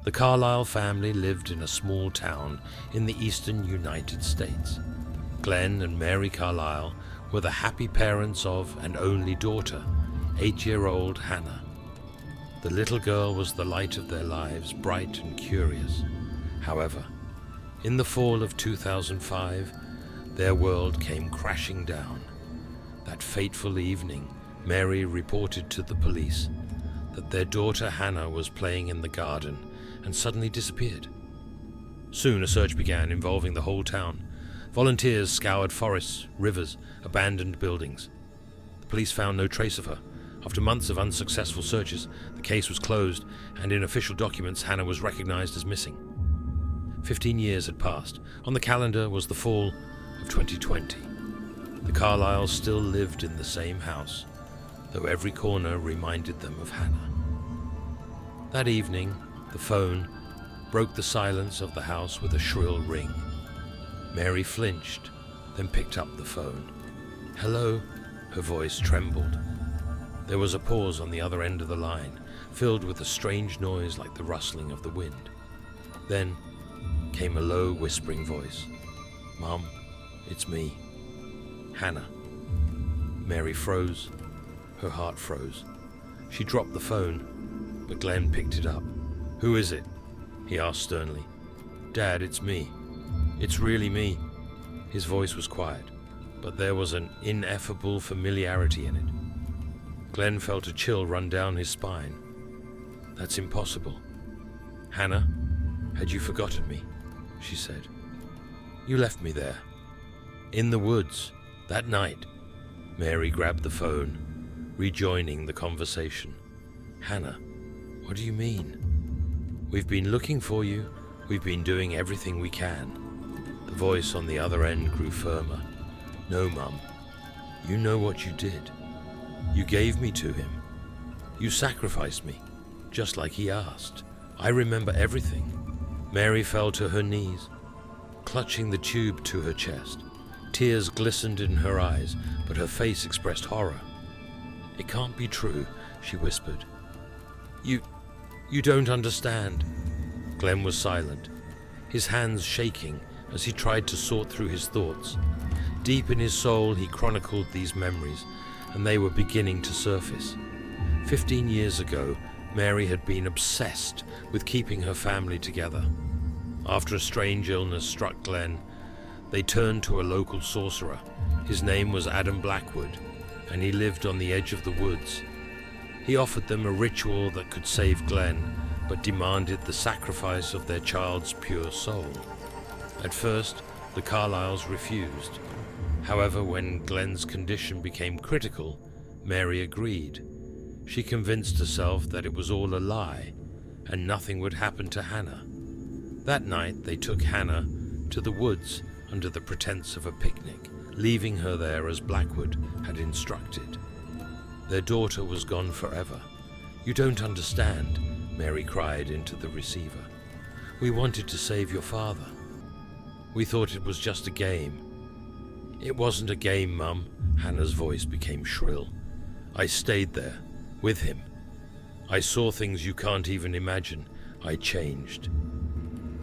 The Carlyle family lived in a small town in the eastern United States. Glenn and Mary Carlyle were the happy parents of an only daughter, 8-year-old Hannah. The little girl was the light of their lives, bright and curious. However, in the fall of 2005, their world came crashing down. That fateful evening, Mary reported to the police that their daughter Hannah was playing in the garden and suddenly disappeared. Soon a search began involving the whole town. Volunteers scoured forests, rivers, abandoned buildings. The police found no trace of her. After months of unsuccessful searches, the case was closed, and in official documents Hannah was recognized as missing. 15 years had passed. On the calendar was the fall of 2020. The Carlyles still lived in the same house, though every corner reminded them of Hannah. That evening, the phone broke the silence of the house with a shrill ring. Mary flinched, then picked up the phone. "Hello?" Her voice trembled. There was a pause on the other end of the line, filled with a strange noise like the rustling of the wind. Then came a low, whispering voice. "Mom, it's me. Hannah." Mary froze. Her heart froze. She dropped the phone, but Glenn picked it up. "Who is it?" he asked sternly. "Dad, it's me. It's really me." His voice was quiet, but there was an ineffable familiarity in it. Glenn felt a chill run down his spine. "That's impossible." "Hannah, had you forgotten me?" she said. "You left me there. In the woods, that night." Mary grabbed the phone, rejoining the conversation. "Hannah, what do you mean?" "We've been looking for you. We've been doing everything we can." The voice on the other end grew firmer. "No, Mum. You know what you did. You gave me to him. You sacrificed me, just like he asked. I remember everything." Mary fell to her knees, clutching the tube to her chest. Tears glistened in her eyes, but her face expressed horror. "It can't be true," she whispered. You don't understand." Glenn was silent, his hands shaking as he tried to sort through his thoughts. Deep in his soul he chronicled these memories, and they were beginning to surface. 15 years ago, Mary had been obsessed with keeping her family together. After a strange illness struck Glenn, they turned to a local sorcerer. His name was Adam Blackwood, and he lived on the edge of the woods. He offered them a ritual that could save Glenn, but demanded the sacrifice of their child's pure soul. At first, the Carlyles refused. However, when Glenn's condition became critical, Mary agreed. She convinced herself that it was all a lie, and nothing would happen to Hannah. That night, they took Hannah to the woods under the pretense of a picnic, leaving her there as Blackwood had instructed. Their daughter was gone forever. "You don't understand," Mary cried into the receiver. "We wanted to save your father. We thought it was just a game." "It wasn't a game, Mum." Hannah's voice became shrill. "I stayed there, with him. I saw things you can't even imagine. I changed.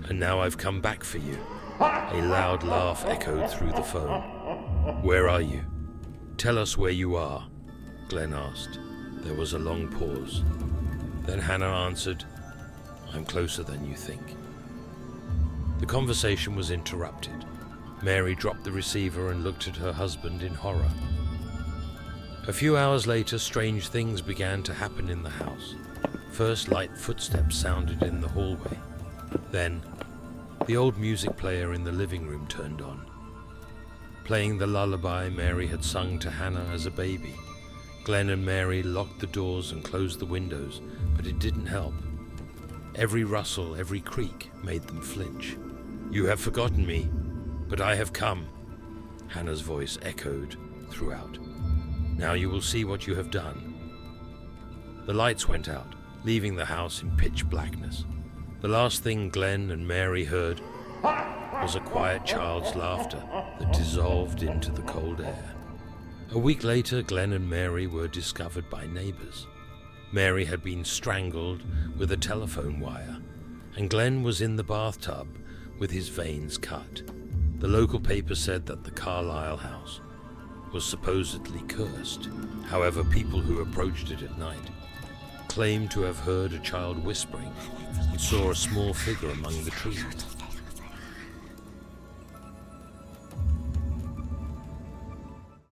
And now I've come back for you." A loud laugh echoed through the phone. "Where are you? Tell us where you are," Glenn asked. There was a long pause. Then Hannah answered, "I'm closer than you think." The conversation was interrupted. Mary dropped the receiver and looked at her husband in horror. A few hours later, strange things began to happen in the house. First, light footsteps sounded in the hallway. Then, the old music player in the living room turned on, playing the lullaby Mary had sung to Hannah as a baby. Glenn and Mary locked the doors and closed the windows, but it didn't help. Every rustle, every creak made them flinch. "You have forgotten me, but I have come," Hannah's voice echoed throughout. "Now you will see what you have done." The lights went out, leaving the house in pitch blackness. The last thing Glenn and Mary heard was a quiet child's laughter that dissolved into the cold air. A week later, Glenn and Mary were discovered by neighbors. Mary had been strangled with a telephone wire. and Glenn was in the bathtub with his veins cut. The local paper said that the Carlyle house was supposedly cursed. However, people who approached it at night claimed to have heard a child whispering and saw a small figure among the trees.